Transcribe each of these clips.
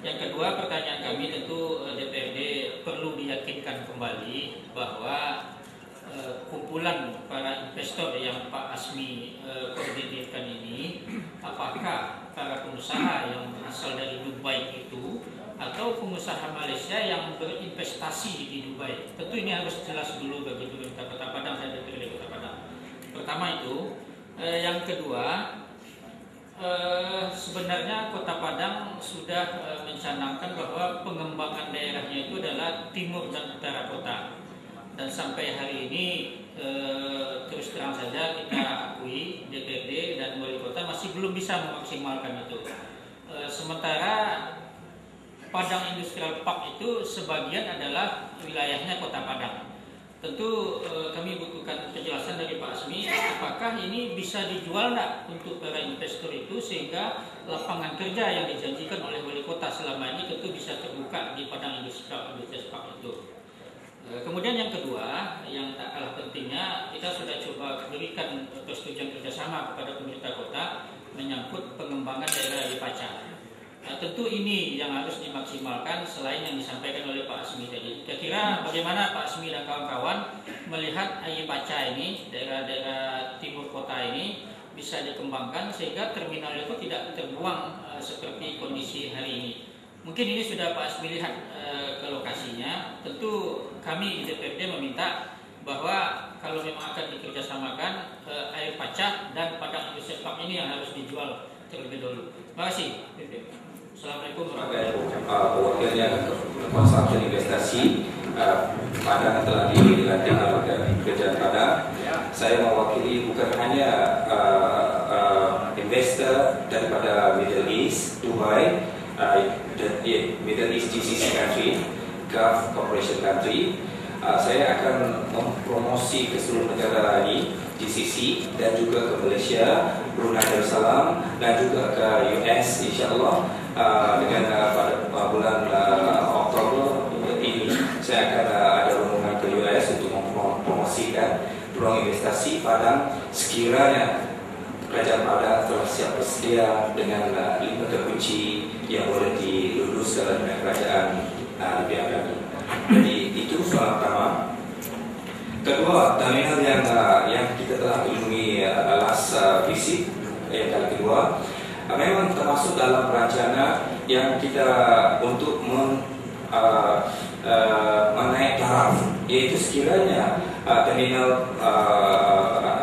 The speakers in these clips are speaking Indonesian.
Yang kedua, pertanyaan kami tentu DPRD perlu diyakinkan kembali bahwa kumpulan para investor yang Pak Asmi koordinirkan ini, apakah para pengusaha yang berasal dari Dubai itu atau pengusaha Malaysia yang berinvestasi di Dubai. Tentu ini harus jelas dulu bagi pemerintah Kota Padang dan DPRD Kota Padang. Pertama itu. Yang kedua, sebenarnya Kota Padang sudah mencanangkan bahwa pengembangan daerahnya itu adalah timur dan utara kota. Dan sampai hari ini terus terang saja kita akui DPRD dan wali kota masih belum bisa memaksimalkan itu. Sementara Padang Industrial Park itu sebagian adalah wilayahnya Kota Padang. Tentu kami butuhkan penjelasan dari Pak Asmi, apakah ini bisa dijual enggak untuk para investor itu sehingga lapangan kerja yang dijanjikan oleh wali kota selama ini tentu bisa terbuka di Padang Industrial Park itu. Kemudian yang kedua, yang tak kalah pentingnya, kita sudah coba berikan persetujuan kerjasama kepada pemerintah kota menyangkut pengembangan daerah Lipaca. Tentu ini yang harus dimaksimalkan selain yang disampaikan oleh Pak Asmi tadi. Kira-kira bagaimana Pak Asmi dan kawan-kawan melihat Lipaca ini, daerah-daerah timur kota ini bisa dikembangkan sehingga terminal itu tidak terbuang seperti kondisi hari ini. Mungkin ini sudah Pak Asmi lihat ke lokasinya. Tentu kami di DPRD meminta bahwa kalau memang akan dikerjasamakan Lipaca dan Padang Industrial Park ini yang harus dijual terlebih dahulu. Terima kasih. Assalamualaikum warahmatullahi wabarakatuh. Wakilnya konsultan investasi Padang telah dilantik oleh Kerajaan Padang. Saya mewakili bukan hanya investor daripada Middle East, Dubai, Middle East GCC country, Gulf Cooperation country. Saya akan mempromosi ke seluruh negara ini GCC dan juga ke Malaysia, Brunei Darussalam dan juga ke US insyaAllah. Dengan pada bulan Oktober ini saya akan ada rombongan ke US untuk mempromosikan peluang investasi Padang. Sekiranya Kerajaan Padang telah siap bersedia dengan 5 terkunci yang boleh dilulus dalam kerajaan lebih kami. Jadi itu soal pertama. Kedua, terminal yang kita telah kunjungi last visit yang kali kedua memang termasuk dalam rencana yang kita untuk menaik taraf, yaitu sekiranya terminal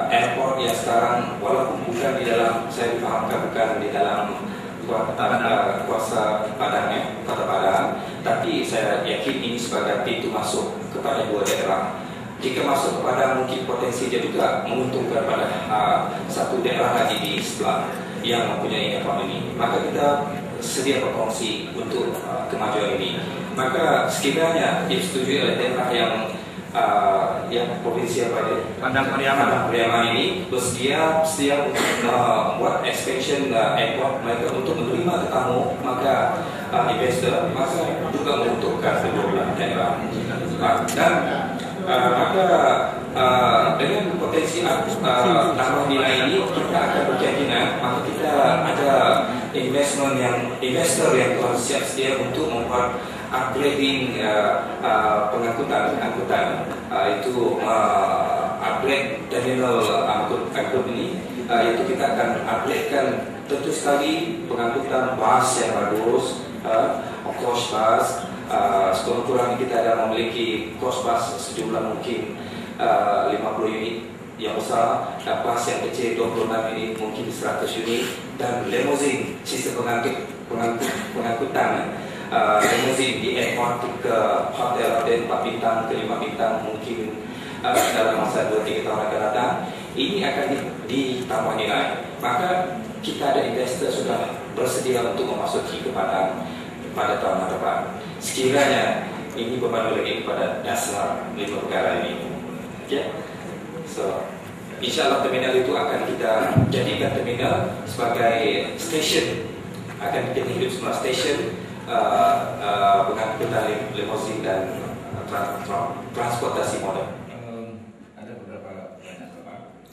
airport yang sekarang walaupun bukan di dalam, saya difahamkan bukan di dalam kuasa Padangnya, Kota Padang, tapi saya yakin ini sebagai pintu masuk kepada dua daerah. Jika masuk kepada mungkin potensi dia juga menguntungkan pada satu daerah lagi di sebelah yang mempunyai airport ini, maka kita sedia berkongsi untuk kemajuan ini. Maka sekiranya disetujui oleh daerah yang provinsi apa ini? Padang Pariaman ini bersedia untuk membuat expansion airport mereka untuk menerima tetamu, maka investor maka juga menguntungkan kedua daerah. Dan maka dengan potensi tambah nilai ini kita akan berkeyakinan maka kita ada investor yang telah siap sedia untuk membuat upgrading pengangkutan itu upgrade terminal angkut ini, yaitu kita akan upgradekan tentu sekali pengangkutan bus yang bagus, coach bus. Sekurang-kurangnya kita ada memiliki coach bus sejumlah mungkin 50 unit yang besar, bus yang kecil 26 unit mungkin 100 unit, dan limousine sistem pengangkutan limousine di airport ke hotel 4 bintang ke 5 bintang mungkin dalam masa 2-3 tahun akan datang. Ini akan ditambah nilai, maka kita ada investor sudah bersedia untuk memasuki pada tahun depan. Sekiranya ini beban lagi kepada dasar 5 perkara ini. Okay? So, insyaAllah terminal itu akan kita jadikan terminal sebagai station, akan kita hidup semua station pengangkutan limousine dan transportasi modern. Ada beberapa pertanyaan Bapak.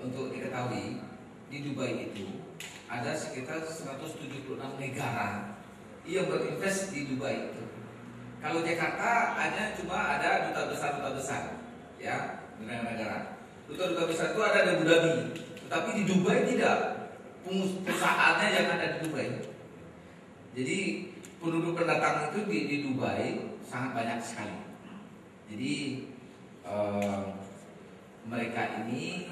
Untuk diketahui di Dubai itu ada sekitar 176 negara ia berinvest di Dubai itu. Kalau Jakarta hanya cuma ada duta besar, ya, negara-negara. Duta besar itu ada di Abu Dhabi, tetapi di Dubai tidak. Perusahaannya yang ada di Dubai. Jadi penduduk pendatang itu di Dubai sangat banyak sekali. Jadi mereka ini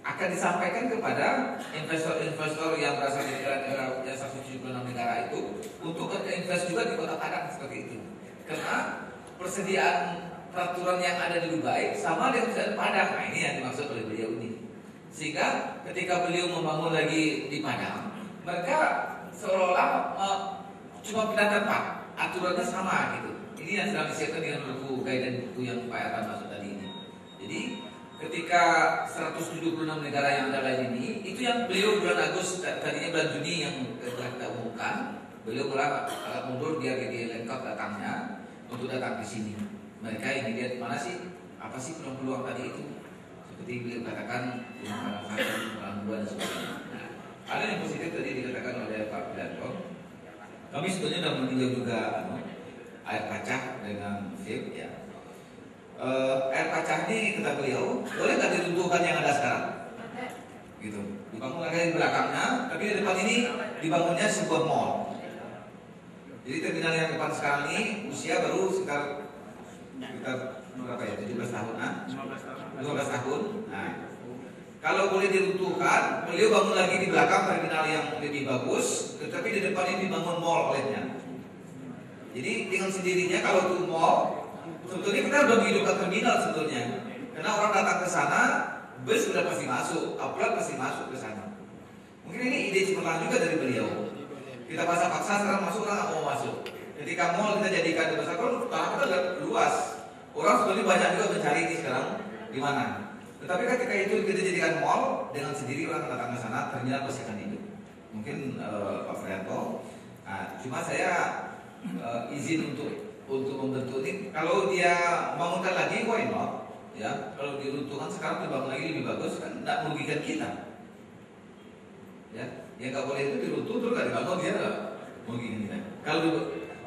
akan disampaikan kepada investor-investor yang berasal dari negara yang 176 negara itu untuk invest juga di Kota Padang seperti itu. Karena persediaan peraturan yang ada di Dubai sama dengan persediaan Padang. Nah, ini yang dimaksud oleh beliau ini. Sehingga ketika beliau membangun lagi di Padang, mereka seolah-olah cuma pindah tempat, aturannya sama gitu. Ini yang sedang disiapkan dengan buku guidance buku yang Pak Erkan maksud tadi ini. Jadi ketika 176 negara yang ada lain ini, itu yang beliau bulan Agustus, tadinya bulan Juni yang telah kita umumkan, beliau mulai agak mundur biar dia lengkap datangnya untuk datang ke sini. Mereka ini lihat mana sih, apa sih peluang-peluang tadi itu? Seperti beliau katakan, peluang dua dan sebagainya. Nah, ada yang positif tadi dikatakan oleh Pak Pidato. Kami sebetulnya sudah meninjau juga air kacah dengan vape, ya. Air kacah ini kata beliau boleh nggak diruntuhkan yang ada sekarang, gitu. Dibangun lagi di belakangnya, tapi di depan ini dibangunnya sebuah mall. Jadi terminal yang depan sekarang ini usia baru sekitar berapa ya? 17 tahun, 15 tahun. Nah, kalau boleh diruntuhkan, beliau bangun lagi di belakang terminal yang lebih bagus, tetapi di depan ini dibangun mall olehnya. Jadi dengan sendirinya kalau itu mall, sebetulnya kita udah menghidupkan terminal sebetulnya. Karena orang datang ke sana, bus sudah pasti masuk, upload pasti masuk ke sana. Mungkin ini ide cemerlang juga dari beliau. Kita paksa sekarang masuk, orang nggak mau masuk. Ketika mall kita jadikan di besar, kalau tanah kita udah luas, orang sebetulnya banyak juga mencari ini sekarang di mana. Tetapi ketika itu kita jadikan mall, dengan sendiri orang datang ke sana, terminal pasti akan hidup. Mungkin Pak Prianto. Nah, cuma saya izin untuk membentuk ini. Kalau dia bangunkan lagi, why not? Ya, kalau diruntuhkan sekarang dibangun lagi lebih bagus, kan tidak merugikan kita. Ya, yang nggak boleh itu diruntuh terus nggak dibangun, dia nggak merugikan kita. Kalau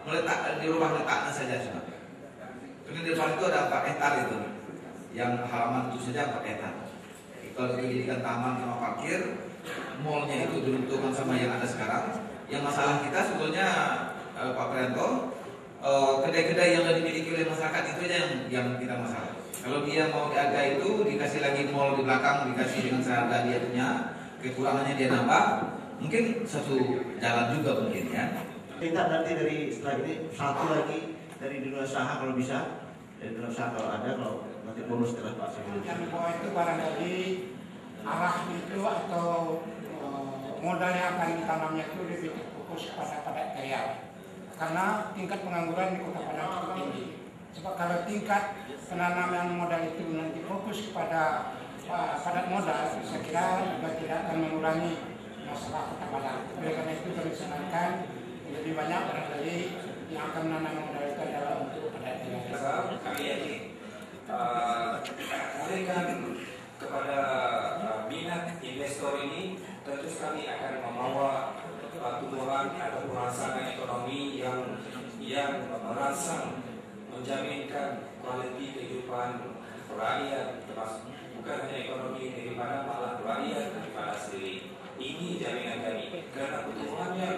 meletak di rumah letaknya saja cuma. Karena di depan itu ada 4 hektar itu, yang halaman itu saja 4 hektar. Kalau itu dijadikan taman sama parkir, mallnya itu diruntuhkan sama yang ada sekarang. Yang masalah kita sebetulnya Pak Prianto, kedai-kedai yang sudah dimiliki oleh masyarakat itu aja yang kita masalah. Kalau dia mau diaga itu dikasih lagi mall di belakang, dikasih dengan seharga dia punya, kekurangannya dia nambah, mungkin satu jalan juga mungkin ya. Kita nanti dari setelah ini satu lagi dari dunia usaha kalau bisa, dari dunia usaha kalau ada, kalau nanti bonus setelah Pak Sebelum. Yang bawah itu barangkali arah itu atau modal yang akan ditanamnya itu lebih fokus pada padat karya. Karena tingkat pengangguran di Kota Padang cukup tinggi. Sebab kalau tingkat penanaman modal itu nanti fokus kepada padat modal, saya kira juga tidak akan mengurangi masalah Kota Padang. Oleh karena itu kami sarankan lebih banyak barangkali yang akan menanam modal itu adalah untuk padat karya. Kami yakin memberikan kepada minat investor ini, tentu kami akan membawa tumbuhan atau pemasaran ekonomi yang merangsang, menjaminkan kualiti kehidupan rakyat, termasuk bukan hanya ekonomi daripada malah rakyat daripada sendiri. Ini jaminan kami, karena pertumbuhannya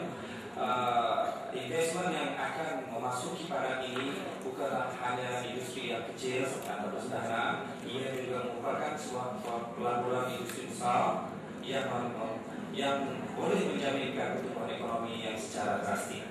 investment yang akan memasuki Padang ini bukanlah hanya industri yang kecil atau sederhana, ia juga merupakan sebuah pelan-pelan industri besar yang boleh menjaminkan pertumbuhan ekonomi yang secara drastis.